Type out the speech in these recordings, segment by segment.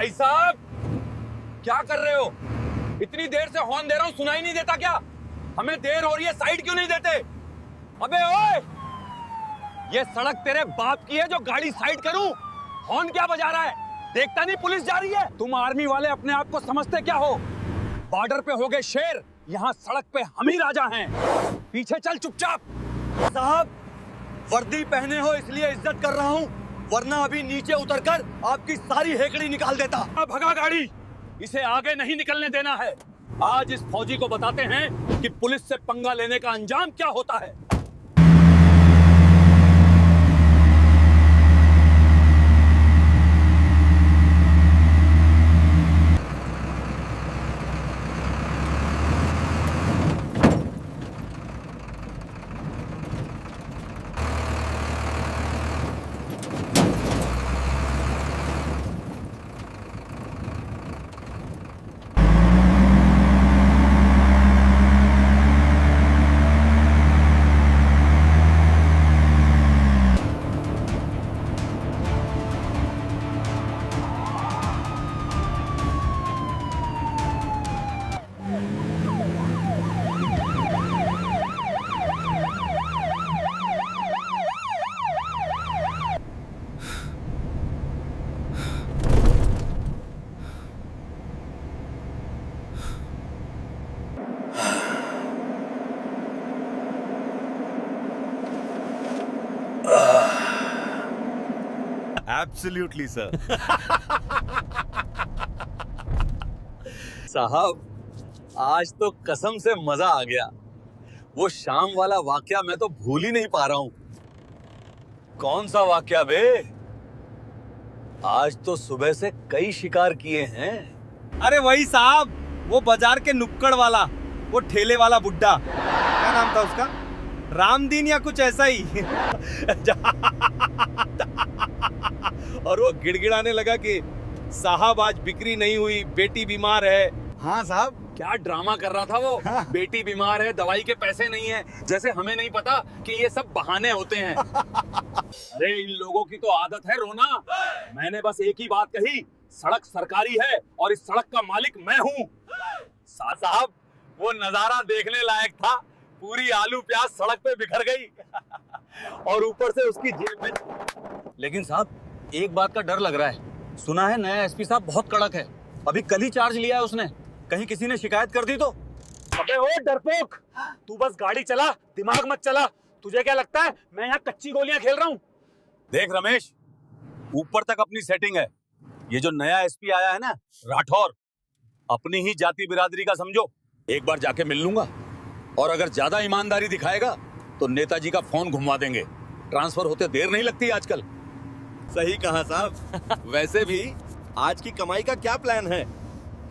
भाई साहब क्या कर रहे हो? इतनी देर से हॉर्न दे रहा हूं, सुनाई नहीं देता क्या? हमें देर हो रही है, साइड क्यों नहीं देते? अबे ओए, ये सड़क तेरे बाप की है जो गाड़ी साइड करूं? हॉर्न क्या बजा रहा है? देखता नहीं पुलिस जा रही है? तुम आर्मी वाले अपने आप को समझते क्या हो? बॉर्डर पे हो गए शेर, यहाँ सड़क पे हम ही राजा हैं। पीछे चल चुपचाप। साहब वर्दी पहने हो इसलिए इज्जत कर रहा हूँ, वरना अभी नीचे उतरकर आपकी सारी हेकड़ी निकाल देता। भगा गाड़ी, इसे आगे नहीं निकलने देना है। आज इस फौजी को बताते हैं कि पुलिस से पंगा लेने का अंजाम क्या होता है। Absolutely, sir. साहब आज तो कसम से मजा आ गया। वो शाम वाला वाकया मैं तो भूल ही नहीं पा रहा हूँ। कौन सा वाकया बे? आज तो सुबह से कई शिकार किए हैं। अरे वही साहब, वो बाजार के नुक्कड़ वाला, वो ठेले वाला बुड्ढा, क्या नाम था उसका? रामदीन या कुछ ऐसा ही। और वो गिड़गिड़ाने लगा कि साहब आज बिक्री नहीं हुई, बेटी बीमार है। हाँ साहब, क्या ड्रामा कर रहा था वो। बेटी बीमार है, दवाई के पैसे नहीं है, जैसे हमें नहीं पता कि ये सब बहाने होते हैं। अरे इन लोगों की तो आदत है रोना। मैंने बस एक ही बात कही, सड़क सरकारी है और इस सड़क का मालिक मैं हूँ। साहब वो नजारा देखने लायक था। पूरी आलू प्याज सड़क पे बिखर गई और ऊपर से उसकी जेब में। लेकिन साहब एक बात का डर लग रहा है। सुना है नया एसपी साहब बहुत कड़क है। अभी कल ही चार्ज लिया है उसने। कहीं किसी ने शिकायत कर दी तो? अबे ओ डरपोक, तू बस गाड़ी चला, दिमाग मत चला। तुझे क्या लगता है मैं यहाँ कच्ची गोलियां खेल रहा हूँ? देख रमेश, ऊपर तक अपनी सेटिंग है। ये जो नया एसपी आया है ना राठौर, अपनी ही जाति बिरादरी का समझो। एक बार जाके मिल लूंगा और अगर ज्यादा ईमानदारी दिखाएगा तो नेताजी का फोन घुमा देंगे। ट्रांसफर होते देर नहीं लगती आजकल। सही कहा साहब। वैसे भी आज की कमाई का क्या प्लान है?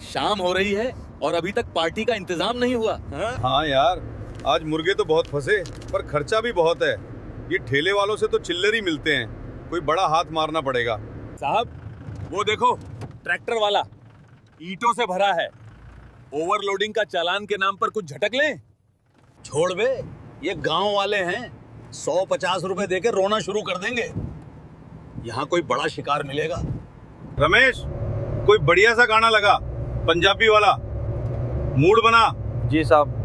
शाम हो रही है और अभी तक पार्टी का इंतजाम नहीं हुआ। हाँ यार, आज मुर्गे तो बहुत फंसे पर खर्चा भी बहुत है। ये ठेले वालों से तो चिल्लर ही मिलते हैं, कोई बड़ा हाथ मारना पड़ेगा। साहब वो देखो, ट्रैक्टर वाला ईंटों से भरा है। ओवरलोडिंग का चालान के नाम पर कुछ झटक लें। छोड़ बे, ये गांव वाले हैं, 150 रुपए देके रोना शुरू कर देंगे। यहाँ कोई बड़ा शिकार मिलेगा। रमेश, कोई बढ़िया सा गाना लगा, पंजाबी वाला, मूड बना। जी साहब।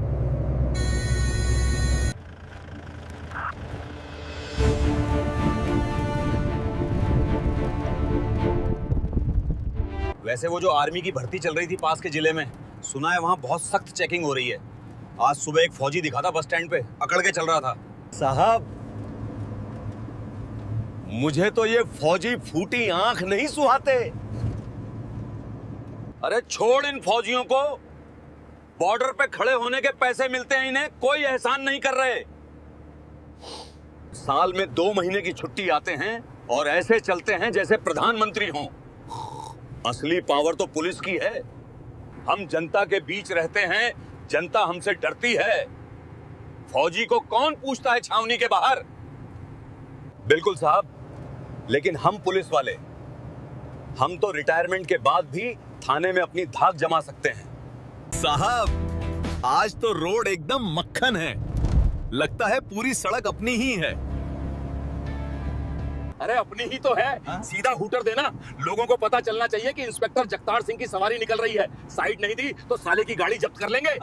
वैसे वो जो आर्मी की भर्ती चल रही थी पास के जिले में, सुना है वहां बहुत सख्त चेकिंग हो रही है। आज सुबह एक फौजी दिखा था बस स्टैंड पे, अकड़ के चल रहा था। साहब मुझे तो ये फौजी फूटी आंख नहीं सुहाते। अरे छोड़ इन फौजियों को, बॉर्डर पे खड़े होने के पैसे मिलते हैं इन्हें, कोई एहसान नहीं कर रहे। साल में 2 महीने की छुट्टी आते हैं और ऐसे चलते हैं जैसे प्रधानमंत्री हों। असली पावर तो पुलिस की है। हम जनता के बीच रहते हैं, जनता हमसे डरती है। फौजी को कौन पूछता है छावनी के बाहर? बिल्कुल साहब, लेकिन हम पुलिस वाले, हम तो रिटायरमेंट के बाद भी थाने में अपनी धाक जमा सकते हैं। साहब आज तो रोड एकदम मक्खन है, लगता है पूरी सड़क अपनी ही है। अरे अपनी ही तो है। सीधा हूटर देना, लोगों को पता चलना चाहिए कि इंस्पेक्टर जगतार सिंह की सवारी निकल रही है। साइड नहीं दी तो साले की गाड़ी जब्त कर लेंगे।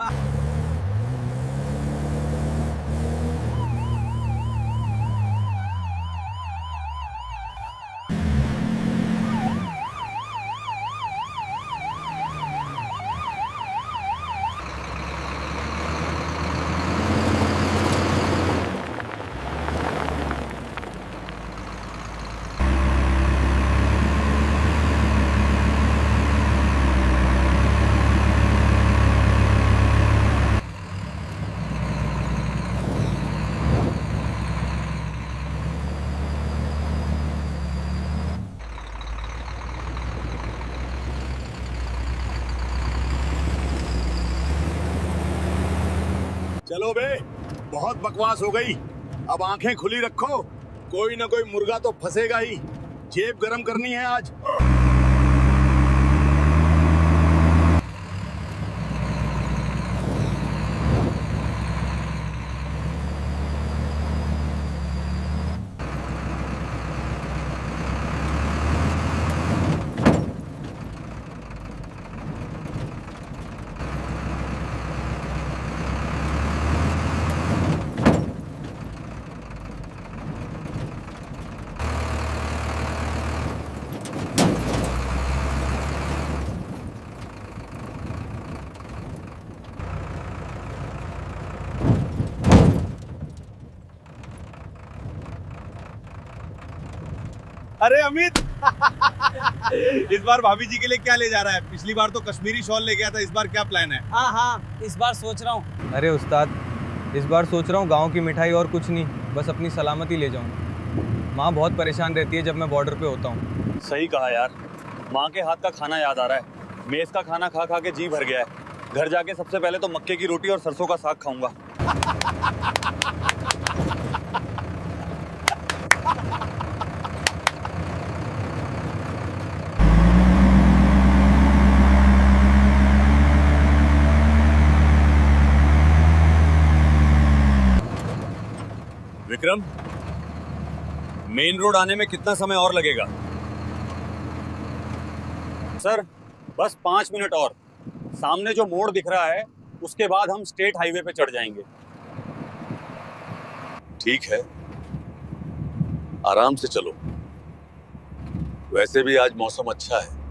चलो बे, बहुत बकवास हो गई। अब आंखें खुली रखो, कोई ना कोई मुर्गा तो फंसेगा ही। जेब गरम करनी है आज। अरे अमित इस बार भाभी जी के लिए क्या ले जा रहा है? पिछली बार तो कश्मीरी शॉल ले गया था, इस बार क्या प्लान है? हाँ हाँ, इस बार सोच रहा हूँ। अरे उस्ताद, इस बार सोच रहा हूँ गांव की मिठाई और कुछ नहीं, बस अपनी सलामती ले जाऊँ। माँ बहुत परेशान रहती है जब मैं बॉर्डर पे होता हूँ। सही कहा यार, माँ के हाथ का खाना याद आ रहा है। मेस का खाना खा खा के जी भर गया है। घर जाके सबसे पहले तो मक्के की रोटी और सरसों का साग खाऊंगा। विक्रम, मेन रोड आने में कितना समय और लगेगा? सर, बस 5 मिनट और। सामने जो मोड़ दिख रहा है उसके बाद हम स्टेट हाईवे पे चढ़ जाएंगे। ठीक है, आराम से चलो। वैसे भी आज मौसम अच्छा है।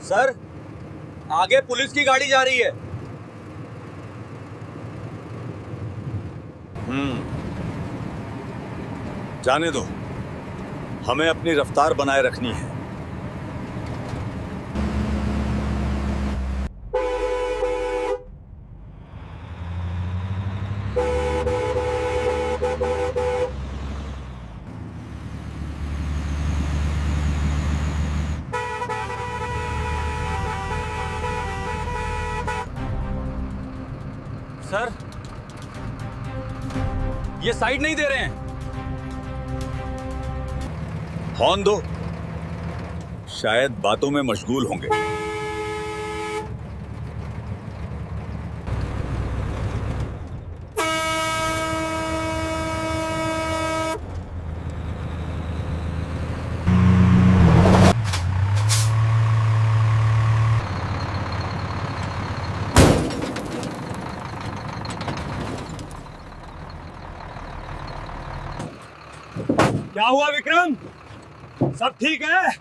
सर, आगे पुलिस की गाड़ी जा रही है। जाने दो, हमें अपनी रफ्तार बनाए रखनी है। सर, ये साइड नहीं दे रहे हैं। हॉर्न दो, शायद बातों में मशगूल होंगे। क्या हुआ विक्रम? सब ठीक है?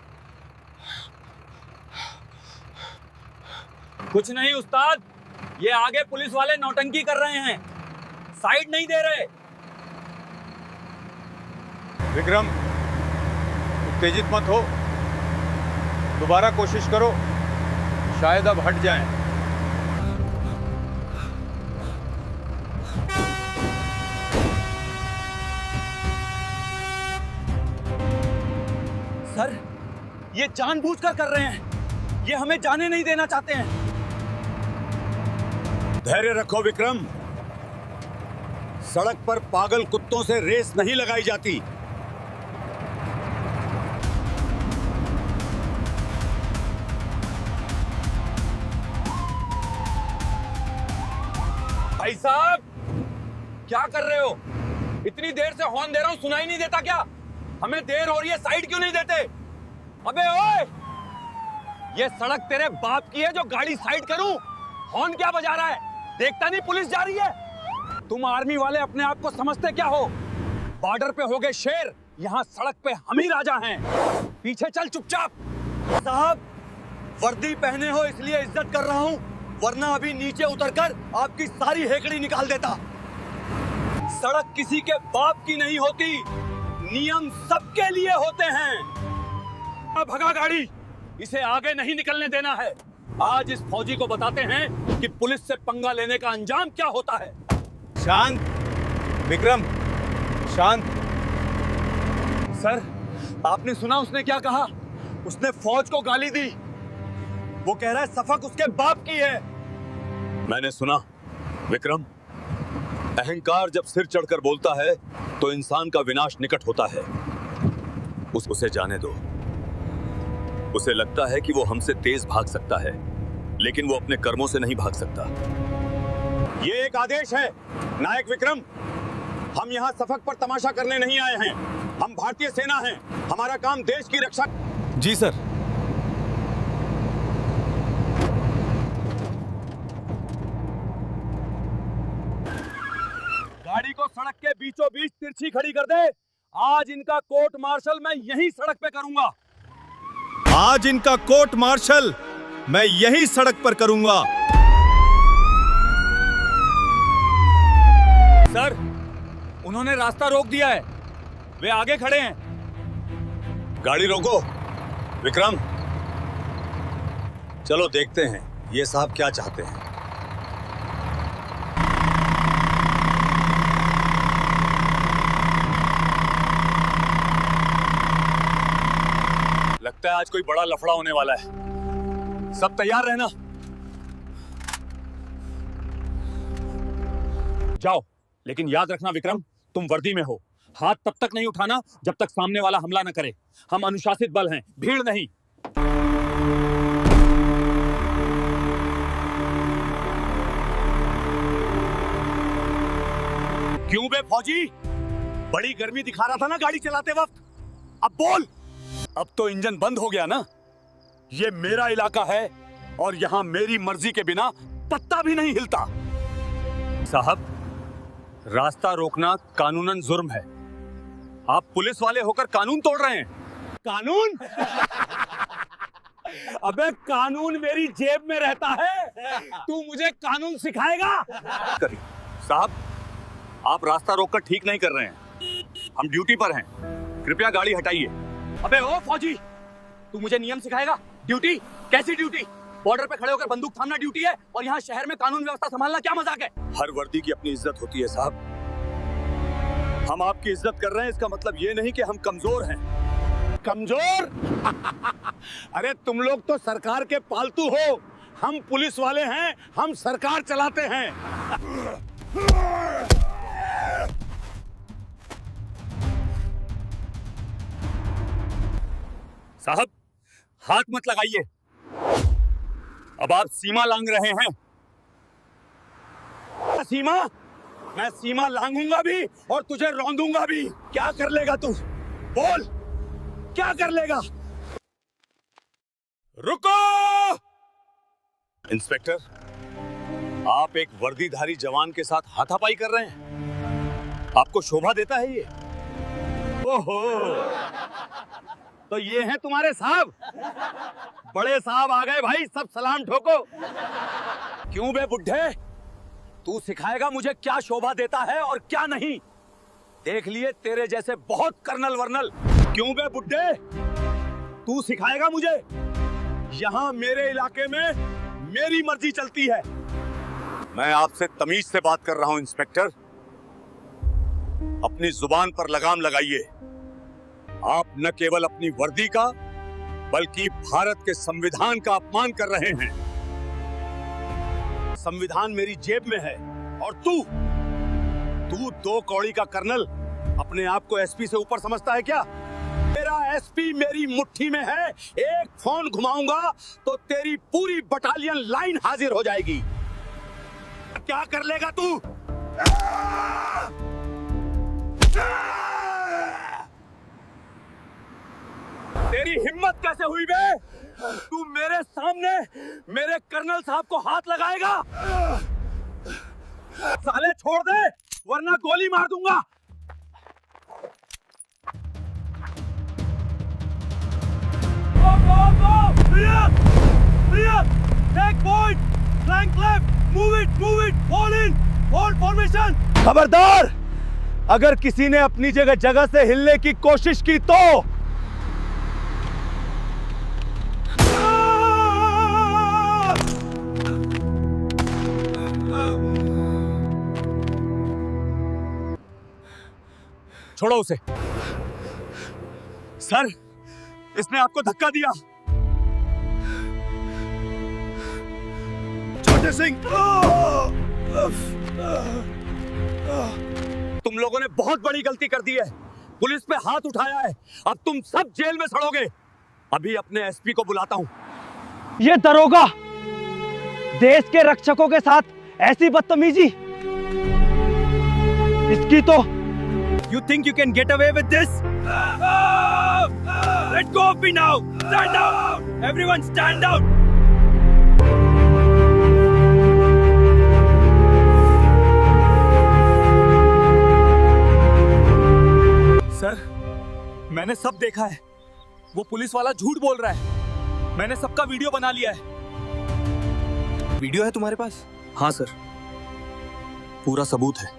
कुछ नहीं उस्ताद, ये आगे पुलिस वाले नौटंकी कर रहे हैं। साइड नहीं दे रहे। विक्रम, उत्तेजित मत हो, दोबारा कोशिश करो, शायद अब हट जाएं। सर, ये जानबूझकर कर रहे हैं, ये हमें जाने नहीं देना चाहते हैं। धैर्य रखो विक्रम, सड़क पर पागल कुत्तों से रेस नहीं लगाई जाती। भाई साहब, क्या कर रहे हो? इतनी देर से हॉर्न दे रहा हूं, सुनाई नहीं देता क्या? हमें देर हो रही है, साइड क्यों नहीं देते? अबे ओए, ये सड़क तेरे बाप की है जो गाड़ी साइड करूं? हॉर्न क्या बजा रहा है? देखता नहीं पुलिस जा रही है? तुम आर्मी वाले अपने आप को समझते क्या हो? बॉर्डर पे हो गए शेर, यहाँ सड़क पे हम ही राजा हैं। पीछे चल चुपचाप। साहब, वर्दी पहने हो इसलिए इज्जत कर रहा हूँ, वरना अभी नीचे उतरकर आपकी सारी हेकड़ी निकाल देता। सड़क किसी के बाप की नहीं होती, नियम सबके लिए होते हैं। अब भगा गाड़ी, इसे आगे नहीं निकलने देना है। आज इस फौजी को बताते हैं कि पुलिस से पंगा लेने का अंजाम क्या होता है। शांत विक्रम, शांत। सर, आपने सुना उसने क्या कहा? उसने फौज को गाली दी। वो कह रहा है सफक उसके बाप की है। मैंने सुना विक्रम, अहंकार जब सिर चढ़कर बोलता है तो इंसान का विनाश निकट होता है। उसे जाने दो। उसे लगता है कि वो हमसे तेज भाग सकता है, लेकिन वो अपने कर्मों से नहीं भाग सकता। ये एक आदेश है नायक विक्रम, हम यहाँ सफक पर तमाशा करने नहीं आए हैं। हम भारतीय सेना हैं, हमारा काम देश की रक्षा। जी सर। गाड़ी को सड़क के बीचों बीच तिरछी खड़ी कर दे। आज इनका कोर्ट मार्शल मैं यहीं सड़क पे करूंगा। आज इनका कोर्ट मार्शल मैं यही सड़क पर करूंगा। सर, उन्होंने रास्ता रोक दिया है, वे आगे खड़े हैं। गाड़ी रोको विक्रम, चलो देखते हैं ये साहब क्या चाहते हैं। लगता है आज कोई बड़ा लफड़ा होने वाला है, सब तैयार रहना। जाओ, लेकिन याद रखना विक्रम, तुम वर्दी में हो। हाथ तब तक नहीं उठाना जब तक सामने वाला हमला न करे। हम अनुशासित बल हैं, भीड़ नहीं। क्यों बे फौजी, बड़ी गर्मी दिखा रहा था ना गाड़ी चलाते वक्त? अब बोल। अब तो इंजन बंद हो गया ना? ये मेरा इलाका है और यहां मेरी मर्जी के बिना पत्ता भी नहीं हिलता। साहब, रास्ता रोकना कानूनन जुर्म है। आप पुलिस वाले होकर कानून तोड़ रहे हैं। कानून? अबे कानून मेरी जेब में रहता है, तू मुझे कानून सिखाएगा? साहब, आप रास्ता रोककर ठीक नहीं कर रहे हैं। हम ड्यूटी पर हैं, कृपया गाड़ी हटाइए। अबे ओ फौजी, तू मुझे नियम सिखाएगा? ड्यूटी? कैसी ड्यूटी? बॉर्डर पे खड़े होकर बंदूक थामना ड्यूटी है और यहाँ शहर में कानून व्यवस्था संभालना क्या मजाक है? हर वर्दी की अपनी इज्जत होती है साहब। हम आपकी इज्जत कर रहे हैं, इसका मतलब ये नहीं कि हम कमजोर हैं। कमजोर? अरे तुम लोग तो सरकार के पालतू हो, हम पुलिस वाले हैं, हम सरकार चलाते हैं। साहब, हाथ मत लगाइए, अब आप सीमा लांघ रहे हैं। सीमा? मैं सीमा लांघूंगा भी और तुझे रौंदूंगा भी। क्या कर लेगा तू? बोल, क्या कर लेगा? रुको! इंस्पेक्टर, आप एक वर्दीधारी जवान के साथ हाथापाई कर रहे हैं, आपको शोभा देता है ये? ओहो, तो ये हैं तुम्हारे साहब? बड़े साहब आ गए भाई, सब सलाम ठोको। क्यों बे बुड्ढे, तू सिखाएगा मुझे क्या शोभा देता है और क्या नहीं। देख लिए तेरे जैसे बहुत कर्नल वर्नल। क्यों बे बुड्ढे, तू सिखाएगा मुझे? यहाँ मेरे इलाके में मेरी मर्जी चलती है। मैं आपसे तमीज से बात कर रहा हूं इंस्पेक्टर। अपनी जुबान पर लगाम लगाइए। आप न केवल अपनी वर्दी का बल्कि भारत के संविधान का अपमान कर रहे हैं। संविधान मेरी जेब में है और तू 2 कौड़ी का कर्नल अपने आप को एसपी से ऊपर समझता है क्या? मेरा एसपी मेरी मुट्ठी में है। एक फोन घुमाऊंगा तो तेरी पूरी बटालियन लाइन हाजिर हो जाएगी। क्या कर लेगा तू? तेरी हिम्मत कैसे हुई बे? तू मेरे सामने मेरे कर्नल साहब को हाथ लगाएगा? साले छोड़ दे वरना गोली मार दूंगा। खबरदार, अगर किसी ने अपनी जगह से हिलने की कोशिश की तो छोड़ो उसे। सर, इसने आपको धक्का दिया। छोटे सिंह, तुम लोगों ने बहुत बड़ी गलती कर दी है। पुलिस पे हाथ उठाया है। अब तुम सब जेल में सड़ोगे। अभी अपने एसपी को बुलाता हूं। ये दरोगा देश के रक्षकों के साथ ऐसी बदतमीजी, इसकी तो You think you can get away with this? Let go of me now! Stand down! Everyone stand down! Sir, मैंने सब देखा है। वो पुलिस वाला झूठ बोल रहा है। मैंने सबका वीडियो बना लिया है। वीडियो है तुम्हारे पास? हाँ सर, पूरा सबूत है।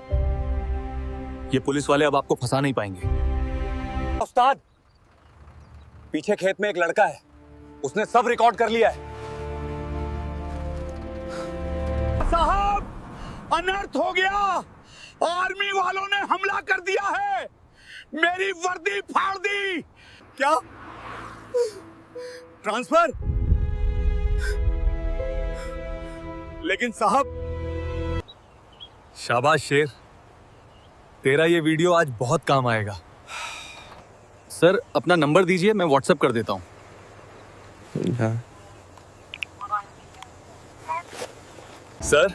ये पुलिस वाले अब आपको फंसा नहीं पाएंगे। उस्ताद, पीछे खेत में एक लड़का है, उसने सब रिकॉर्ड कर लिया है। साहब, अनर्थ हो गया। आर्मी वालों ने हमला कर दिया है। मेरी वर्दी फाड़ दी। क्या? ट्रांसफर? लेकिन साहब। शाबाश शेर, तेरा ये वीडियो आज बहुत काम आएगा। सर, अपना नंबर दीजिए, मैं व्हाट्सएप कर देता हूं। सर,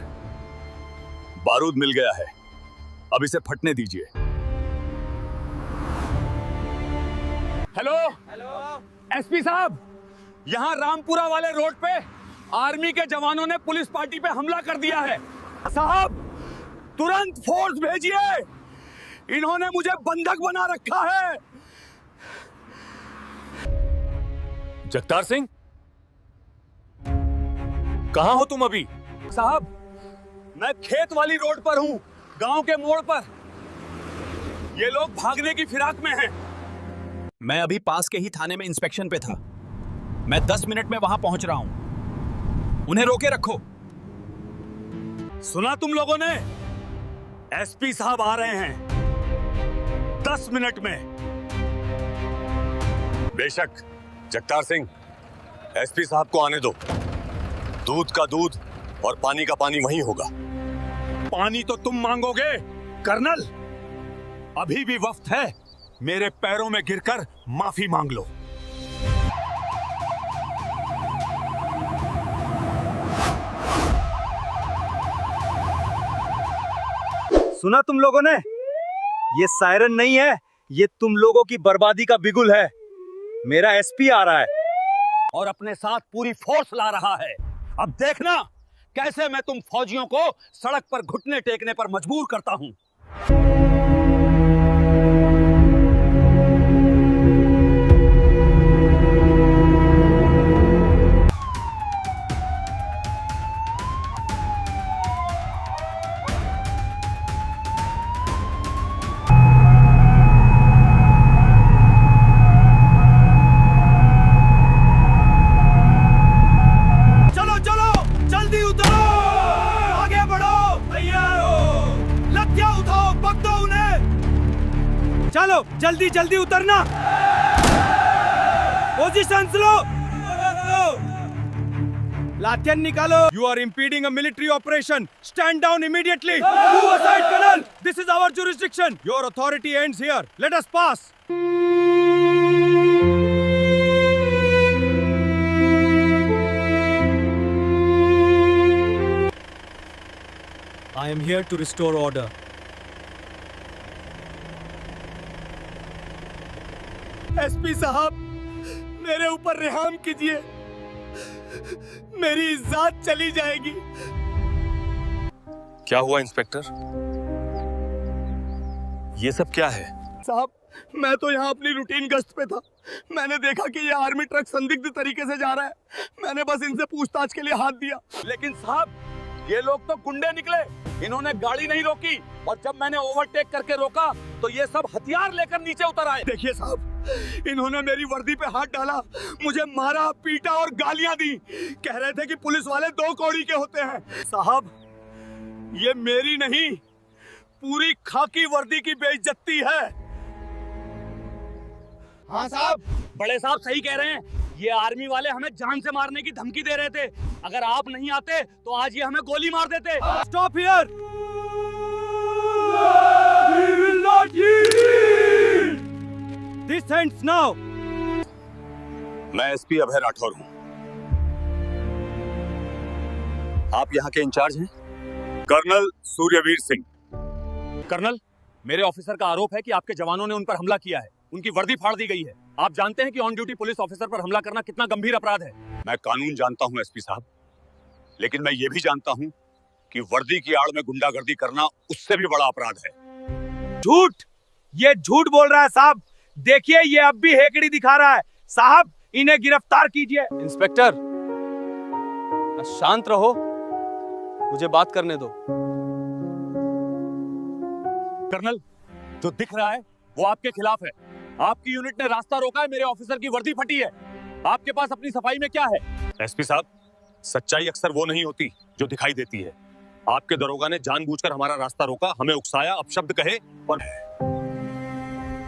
बारूद मिल गया है। अब इसे फटने दीजिए। हेलो एसपी साहब, यहां रामपुरा वाले रोड पे आर्मी के जवानों ने पुलिस पार्टी पे हमला कर दिया है। साहब, तुरंत फोर्स भेजिए। इन्होंने मुझे बंधक बना रखा है। जगतार सिंह, कहां हो तुम अभी? साहब, मैं खेत वाली रोड पर हूं, गांव के मोड़ पर। ये लोग भागने की फिराक में हैं। मैं अभी पास के ही थाने में इंस्पेक्शन पे था। मैं 10 मिनट में वहां पहुंच रहा हूं। उन्हें रोके रखो। सुना तुम लोगों ने? एसपी साहब आ रहे हैं 10 मिनट में। बेशक जगतार सिंह, एसपी साहब को आने दो। दूध का दूध और पानी का पानी वहीं होगा। पानी तो तुम मांगोगे कर्नल। अभी भी वक्त है, मेरे पैरों में गिरकर माफी मांग लो। सुना तुम लोगों ने? ये सायरन नहीं है, ये तुम लोगों की बर्बादी का बिगुल है। मेरा एसपी आ रहा है और अपने साथ पूरी फोर्स ला रहा है। अब देखना कैसे मैं तुम फौजियों को सड़क पर घुटने टेकने पर मजबूर करता हूं। चलो जल्दी जल्दी उतरना। पोजीशन लो। लाठियां निकालो। You are impeding a military operation. Stand down immediately. Move aside, Colonel. This is our jurisdiction. Your authority ends here. Let us pass. I am here to restore order. SP साहब, मेरे ऊपर रहम कीजिए, मेरी इज्जत चली जाएगी। क्या हुआ इंस्पेक्टर? ये सब क्या है? साहब, मैं तो यहाँ अपनी रूटीन गश्त पे था। मैंने देखा कि ये आर्मी ट्रक संदिग्ध तरीके से जा रहा है। मैंने बस इनसे पूछताछ के लिए हाथ दिया। लेकिन साहब, ये लोग तो गुंडे निकले। इन्होंने गाड़ी नहीं रोकी और जब मैंने ओवरटेक करके रोका तो ये सब हथियार लेकर नीचे उतर आए। देखिए साहब, इन्होंने मेरी वर्दी पे हाथ डाला, मुझे मारा, पीटा और गालियां दी। कह रहे थे कि पुलिस वाले 2 कौड़ी के होते हैं। साहब, ये मेरी नहीं, पूरी खाकी वर्दी की बेइज्जती है। हाँ साहब, बड़े साहब सही कह रहे हैं। ये आर्मी वाले हमें जान से मारने की धमकी दे रहे थे। अगर आप नहीं आते तो आज ये हमें गोली मार देते। Stop here. We will not yield. This ends now. मैं एसपी अभय राठौर हूं। आप यहाँ के इंचार्ज हैं? कर्नल सूर्यवीर सिंह। कर्नल, मेरे ऑफिसर का आरोप है कि आपके जवानों ने उन पर हमला किया है। उनकी वर्दी फाड़ दी गई है। आप जानते हैं कि ऑन ड्यूटी पुलिस ऑफिसर पर हमला करना कितना गंभीर अपराध है। मैं कानून जानता हूं एसपी साहब, लेकिन मैं ये भी जानता हूं कि वर्दी की आड़ में गुंडागर्दी करना उससे भी बड़ा अपराध है। झूठ, ये झूठ बोल रहा है साहब। देखिए, ये अब भी हेकड़ी दिखा रहा है। साहब, इन्हें गिरफ्तार कीजिए। इंस्पेक्टर, शांत रहो, मुझे बात करने दो। कर्नल, जो दिख रहा है वो आपके खिलाफ है। आपकी यूनिट ने रास्ता रोका है, मेरे ऑफिसर की वर्दी फटी है। आपके पास अपनी सफाई में क्या है? एसपी साहब, सच्चाई अक्सर वो नहीं होती जो दिखाई देती है। आपके दरोगा ने जानबूझकर हमारा रास्ता रोका, हमें उकसाया, अपशब्द कहे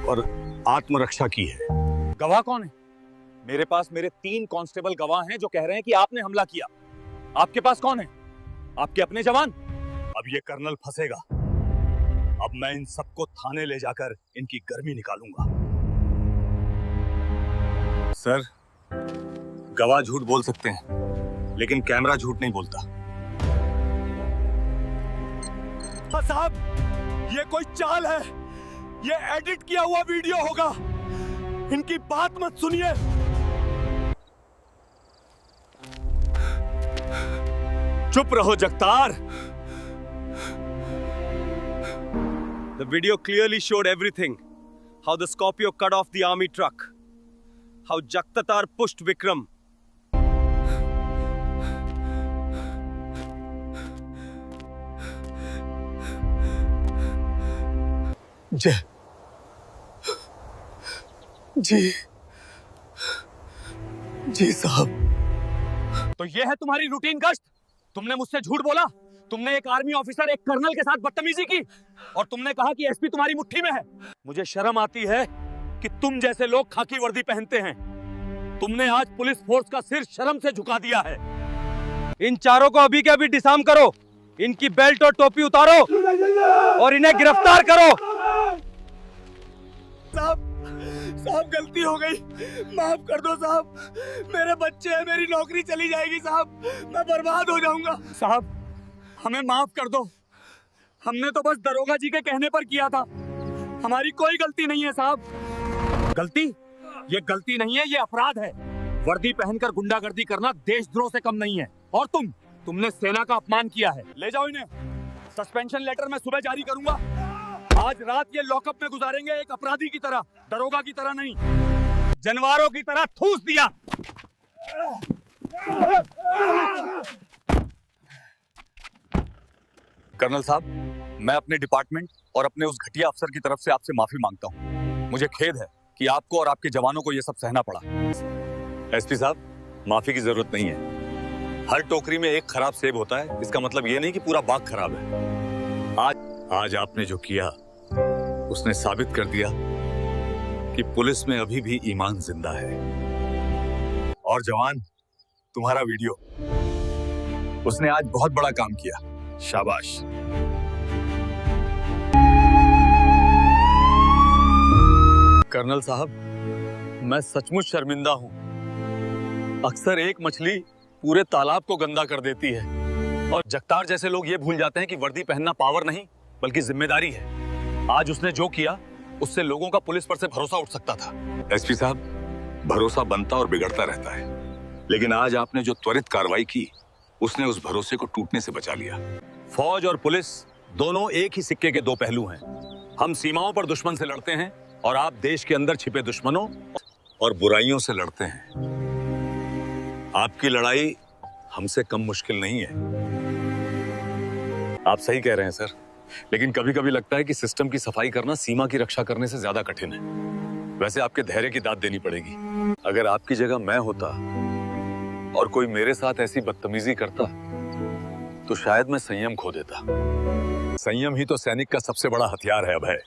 और आत्मरक्षा की है। गवाह कौन है? मेरे पास मेरे 3 कांस्टेबल गवाह हैं जो कह रहे हैं कि आपने हमला किया। आपके पास कौन है? आपके अपने जवान? अब ये कर्नल फंसेगा। अब मैं इन सबको थाने ले जाकर इनकी गर्मी निकालूंगा। सर, गवाह झूठ बोल सकते हैं, लेकिन कैमरा झूठ नहीं बोलता। साहब, ये कोई चाल है। ये एडिट किया हुआ वीडियो होगा। इनकी बात मत सुनिए। चुप रहो Jagtar. The video clearly showed everything. How the Scorpio cut off the army truck. How Jagtatar pushed Vikram. जी साहब। तो ये है तुम्हारी रूटीन गश्त? तुमने मुझसे झूठ बोला। तुमने एक आर्मी ऑफिसर, एक कर्नल के साथ बदतमीजी की और तुमने कहा कि एसपी तुम्हारी मुट्ठी में है। मुझे शर्म आती है कि तुम जैसे लोग खाकी वर्दी पहनते हैं। तुमने आज पुलिस फोर्स का सिर शर्म से झुका दिया है। इन चारों को अभी के अभी डिसआर्म करो। इनकी बेल्ट और टोपी उतारो और इन्हें गिरफ्तार करो। साहब, गलती हो गई, माफ कर दो साहब। मेरे बच्चे हैं, मेरी नौकरी चली जाएगी साहब, मैं बर्बाद हो जाऊंगा। साहब, हमें माफ कर दो। हमने तो बस दरोगा जी के कहने पर किया था। हमारी कोई गलती नहीं है साहब। गलती? ये गलती नहीं है, ये अपराध है। वर्दी पहनकर गुंडागर्दी करना देशद्रोह से कम नहीं है। और तुमने सेना का अपमान किया है। ले जाओ इन्हें। सस्पेंशन लेटर मैं सुबह जारी करूंगा। आज रात ये लॉकअप में गुजारेंगे, एक अपराधी की तरह, दरोगा की तरह नहीं। जानवरों की तरह ठूस दिया। कर्नल साहब, मैं अपने डिपार्टमेंट और अपने उस घटिया अफसर की तरफ से आपसे माफी मांगता हूं। मुझे खेद है कि आपको और आपके जवानों को यह सब सहना पड़ा। एसपी साहब, माफी की जरूरत नहीं है। हर टोकरी में एक खराब सेब होता है, इसका मतलब ये नहीं कि पूरा बाग खराब है। आज आपने जो किया उसने साबित कर दिया कि पुलिस में अभी भी ईमान जिंदा है। और जवान, तुम्हारा वीडियो, उसने आज बहुत बड़ा काम किया, शाबाश। कर्नल साहब, मैं सचमुच शर्मिंदा हूं। अक्सर एक मछली पूरे तालाब को गंदा कर देती है और जगतार जैसे लोग ये भूल जाते हैं कि वर्दी पहनना पावर नहीं बल्कि जिम्मेदारी है। आज उसने जो किया उससे लोगों का पुलिस पर से भरोसा उठ सकता था। एसपी साहब, भरोसा बनता और बिगड़ता रहता है, लेकिन आज आपने जो त्वरित कार्रवाई की उसने उस भरोसे को टूटने से बचा लिया। फौज और पुलिस दोनों एक ही सिक्के के दो पहलू हैं। हम सीमाओं पर दुश्मन से लड़ते हैं और आप देश के अंदर छिपे दुश्मनों और बुराइयों से लड़ते हैं। आपकी लड़ाई हमसे कम मुश्किल नहीं है। आप सही कह रहे हैं सर, लेकिन कभी कभी लगता है कि सिस्टम की सफाई करना सीमा की रक्षा करने से ज्यादा कठिन है। वैसे आपके धैर्य की दाद देनी पड़ेगी। अगर आपकी जगह मैं होता और कोई मेरे साथ ऐसी बदतमीजी करता तो शायद मैं संयम खो देता। संयम ही तो सैनिक का सबसे बड़ा हथियार है अभय।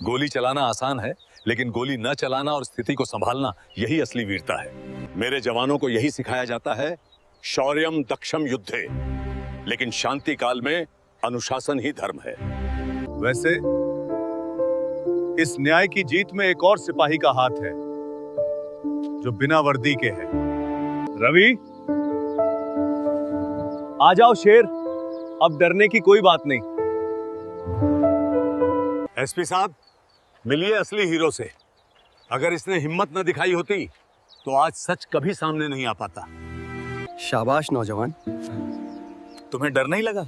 गोली चलाना आसान है, लेकिन गोली न चलाना और स्थिति को संभालना यही असली वीरता है। मेरे जवानों को यही सिखाया जाता है, शौर्यम दक्षम युद्धे, लेकिन शांति काल में अनुशासन ही धर्म है। वैसे इस न्याय की जीत में एक और सिपाही का हाथ है जो बिना वर्दी के है। रवि, आ जाओ शेर, अब डरने की कोई बात नहीं। एसपी साहब, मिलिए असली हीरो से। अगर इसने हिम्मत न दिखाई होती तो आज सच कभी सामने नहीं आ पाता। शाबाश नौजवान। तुम्हें डर नहीं लगा?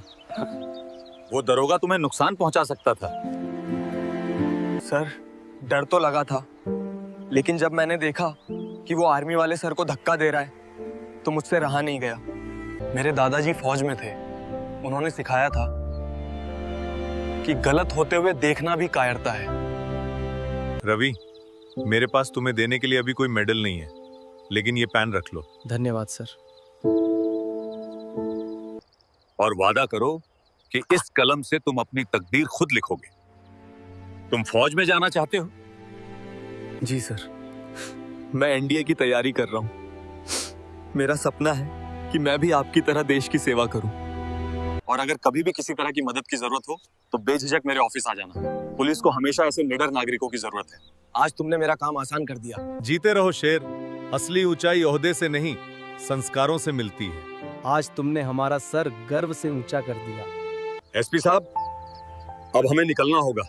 वो दरोगा तुम्हें नुकसान पहुंचा सकता था। सर, डर तो लगा था, लेकिन जब मैंने देखा कि वो आर्मी वाले सर को धक्का दे रहा है तो मुझसे रहा नहीं गया। मेरे दादाजी फौज में थे, उन्होंने सिखाया था कि गलत होते हुए देखना भी कायरता है। रवि, मेरे पास तुम्हें देने के लिए अभी कोई मेडल नहीं है, लेकिन ये पेन रख लो। धन्यवाद सर। और वादा करो कि इस कलम से तुम अपनी तकदीर खुद लिखोगे। तुम फौज में जाना चाहते हो? जी सर, मैं एनडीए की तैयारी कर रहा हूँ। मेरा सपना है कि मैं भी आपकी तरह देश की सेवा करूं। और अगर कभी भी किसी तरह की मदद की जरूरत हो तो बेझिझक मेरे ऑफिस आ जाना। पुलिस को हमेशा ऐसे निडर नागरिकों की जरूरत है। आज तुमने मेरा काम आसान कर दिया। जीते रहो शेर। असली ऊंचाई ओहदे से नहीं, संस्कारों से मिलती है। आज तुमने हमारा सर गर्व से ऊंचा कर दिया। एसपी साहब, अब हमें निकलना होगा।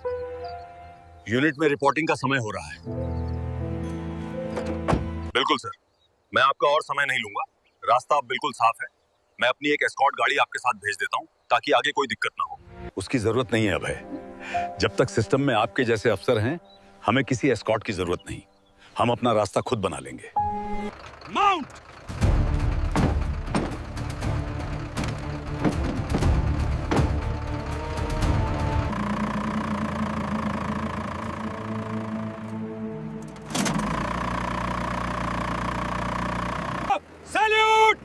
यूनिट में रिपोर्टिंग का समय हो रहा है। बिल्कुल सर, मैं आपका और समय नहीं लूंगा। रास्ता अब बिल्कुल साफ है। मैं अपनी एक एस्कॉर्ट गाड़ी आपके साथ भेज देता हूं ताकि आगे कोई दिक्कत ना हो। उसकी जरूरत नहीं है अभय। जब तक सिस्टम में आपके जैसे अफसर हैं, हमें किसी एस्कॉर्ट की जरूरत नहीं। हम अपना रास्ता खुद बना लेंगे। माउंट! सैल्यूट!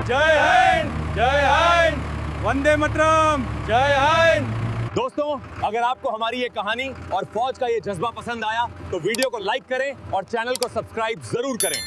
जय हिंद! जय हिंद! वंदे मातरम! जय हिंद! दोस्तों, अगर आपको हमारी ये कहानी और फौज का ये जज्बा पसंद आया तो वीडियो को लाइक करें और चैनल को सब्सक्राइब जरूर करें।